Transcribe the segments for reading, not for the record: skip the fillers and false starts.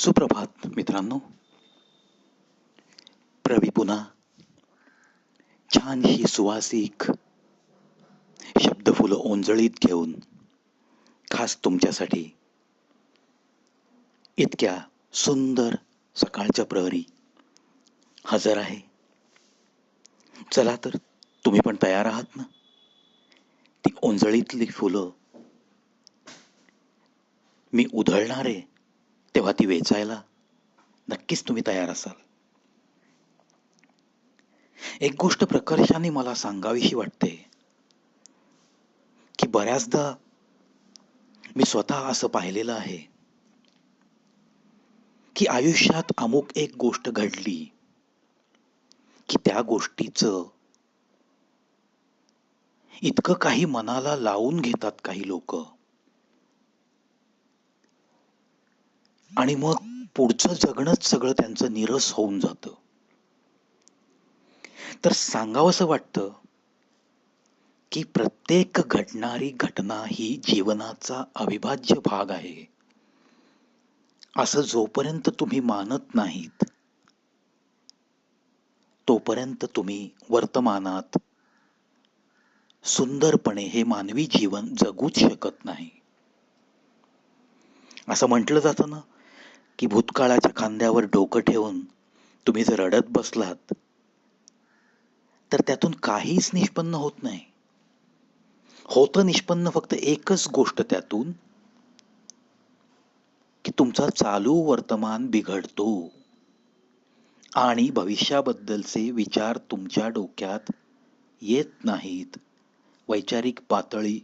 सुप्रभात मित्रांनो. रवी पुन्हा छान ही सुवासिक शब्दफुलं ओंजळीत घेऊन खास तुमच्यासाठी इतक्या सुंदर सकाळच्या प्रहरी हजर आहे. चला तर, तुम्ही पण तयार आहात ना? ती ओंजळीतली फुलं मी उधळणारे तेव्हा ती वेचायला नक्कीच तुम्ही तयार असाल. एक गोष्ट प्रकर्षाने मला सांगावीशी वाटते की बऱ्याचदा मी स्वतः असं पाहिलेलं आहे की आयुष्यात अमुक एक गोष्ट घडली की त्या गोष्टीचं इतकं काही मनाला लावून घेतात काही लोक, आणि मग पुढचं जगणंच सगळं त्यांचं नीरस होऊन जातं. तर सांगावंसं वाटतं की प्रत्येक घडणारी घटना ही जीवनाचा अविभाज्य भाग आहे, असं जोपर्यंत तुम्ही मानत नाहीत तोपर्यंत तुम्ही वर्तमानात सुंदरपणे हे मानवी जीवन जगूच शकत नाही. असं म्हटलं जातं ना की भूतकाळाच्या खांद्यावर डोकं ठेवून तुम्ही जर रडत बसलात तर त्यातून काहीच निष्पन्न होत नाही. होतं निष्पन्न फक्त एकच गोष्ट त्यातून, की तुमचा चालू वर्तमान बिघडतो आणि भविष्याबद्दलचे विचार तुमच्या डोक्यात येत नाहीत. वैचारिक पातळी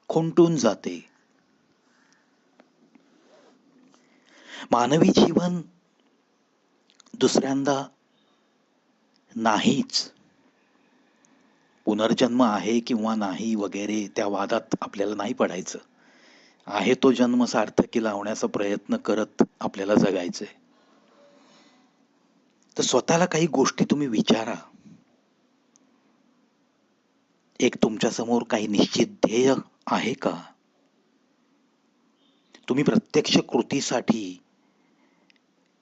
खुंटून जाते. मानवी जीवन दुसऱ्यांदा नाहीच, पुनर्जन्म आहे किंवा नाही वगैरे त्या वादात आपल्याला नाही पडायचं. आहे तो जन्म सार्थकी लावण्याचा प्रयत्न करत आपल्याला जगायचंय. तर स्वतःला काही गोष्टी तुम्ही विचारा. एक तुमच्या समोर काही निश्चित ध्येय आहे का? तुम्ही प्रत्यक्ष कृतीसाठी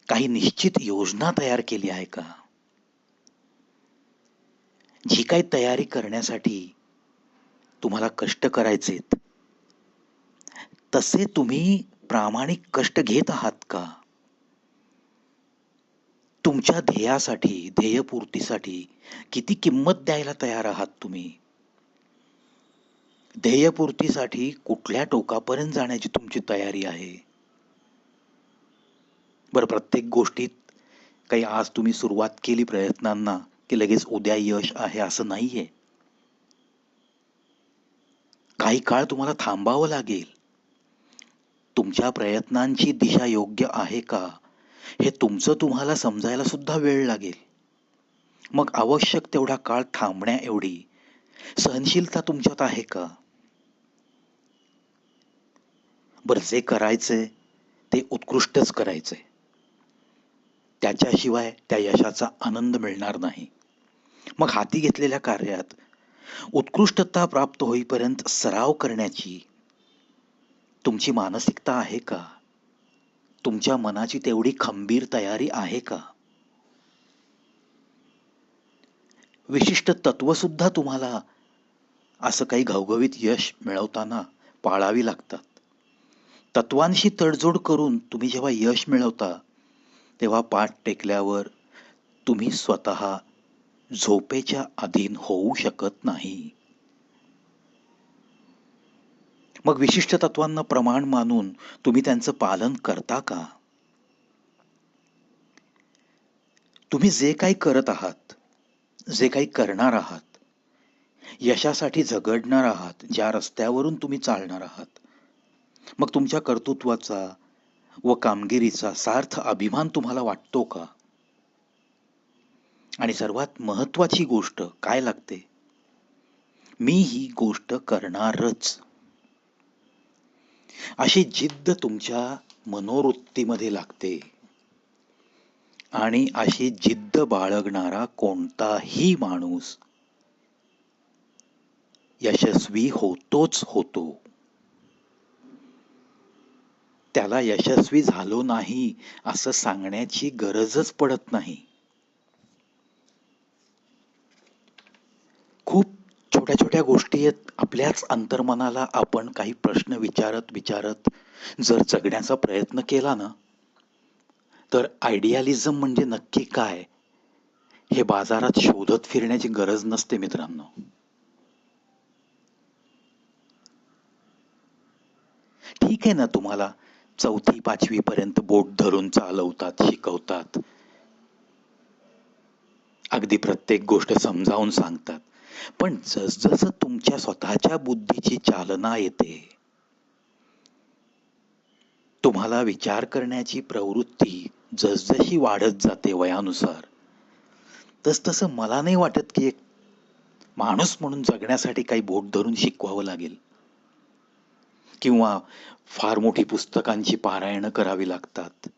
काही निश्चित योजना तयार केली आहे का? जी काही तयारी करण्यासाठी तुम्हाला कष्ट करायचेत तसे तुम्ही प्रामाणिक कष्ट घेत आहात का? तुमच्या ध्येयासाठी, ध्येयपूर्तीसाठी किती किंमत द्यायला तयार आहात तुम्ही? ध्येयपूर्तीसाठी कुठल्या टोकापर्यंत जाण्याची तुमची तयारी आहे? बरं, प्रत्येक गोष्टीत काही आज तुम्ही सुरुवात केली प्रयत्नांना की लगेच उद्या यश आहे असं नाहीये. काही काळ तुम्हाला थांबावं लागेल. तुमच्या प्रयत्नांची दिशा योग्य आहे का हे तुमचं तुम्हाला समजायला सुद्धा वेळ लागेल. मग आवश्यक तेवढा काळ थांबण्या एवढी सहनशीलता तुमच्यात आहे का? बरं, जे करायचंय ते उत्कृष्टच करायचंय. त्याच्याशिवाय त्या यशाचा आनंद मिळणार नाही. मग हाती घेतलेल्या कार्यात उत्कृष्टता प्राप्त होईपर्यंत सराव करण्याची तुमची मानसिकता आहे का? तुमच्या मनाची तेवढी खंबीर तयारी आहे का? विशिष्ट तत्व सुद्धा तुम्हाला असं काही घवघवीत यश मिळवताना पाळावी लागतात. तत्वांशी तडजोड करून तुम्ही जेव्हा यश मिळवता तेव्हा पाठ टेकल्यावर तुम्ही स्वतः झोपेच्या अधीन होऊ शकत नाही. मग विशिष्ट तत्वांना प्रमाण मानून तुम्ही त्यांचं पालन करता का? तुम्ही जे काही करत आहात, जे काही करणार आहात, यशासाठी झगडणार आहात, ज्या रस्त्यावरून तुम्ही चालणार आहात, मग तुमच्या कर्तृत्वाचा व कामगिरीचा सार्थ अभिमान तुम्हाला वाटतो का? आणि सर्वात महत्वाची गोष्ट काय लागते? मी ही गोष्ट करणारच अशी जिद्द तुमच्या मनोवृत्तीमध्ये लागते. आणि अशी जिद्द बाळगणारा कोणताही माणूस यशस्वी होतोच होतो. त्याला यशस्वी झालो नाही असं सांगण्याची गरजच पडत नाही. खूप छोट्या छोट्या गोष्टी आहेत, आपल्याच अंतर्मनाला आपण काही प्रश्न विचारत विचारत जर जगण्याचा प्रयत्न केला ना, तर आयडियालिझम म्हणजे नक्की काय हे बाजारात शोधत फिरण्याची गरज नसते मित्रांनो. ठीक आहे ना, तुम्हाला 4थी-5वी पर्यंत बोट धरून चालवतात, शिकवतात. अगदी प्रत्येक गोष्ट समजावून सांगतात. पण जसजसं तुमच्या स्वतःच्या बुद्धीची चालना येते, तुम्हाला विचार करण्याची प्रवृत्ती जसजशी वाढत जाते वयानुसार, तसतसं मला नाही वाटत की एक माणूस म्हणून जगण्यासाठी काही बोट धरून शिकवावं लागेल किंवा फार मोठी पुस्तकांची पारायणं करावी लागतात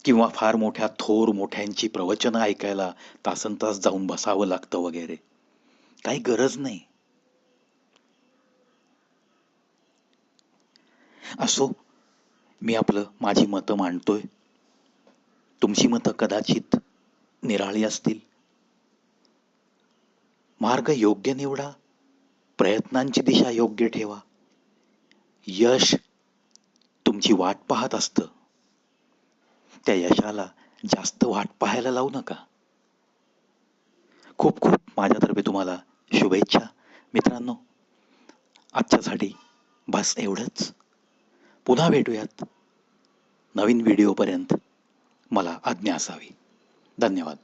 किंवा फार मोठ्या थोर मोठ्यांची प्रवचनं ऐकायला तासनतास जाऊन बसावं लागतं वगैरे. काही गरज नाही. असो, मी माझी मतं मांडतोय. तुमची मतं कदाचित निराळी असतील. मार्ग योग्य निवडा, प्रयत्नांची दिशा योग्य ठेवा. यश तुमची वाट पाहत असतं. त्या यशाला जास्त वाट पाहायला लावू नका. खूप खूप माझ्यातर्फे तुम्हाला शुभेच्छा मित्रांनो. आजच्यासाठी बस एवढंच. पुन्हा भेटूयात. नवीन व्हिडिओपर्यंत मला आज्ञा असावी. धन्यवाद.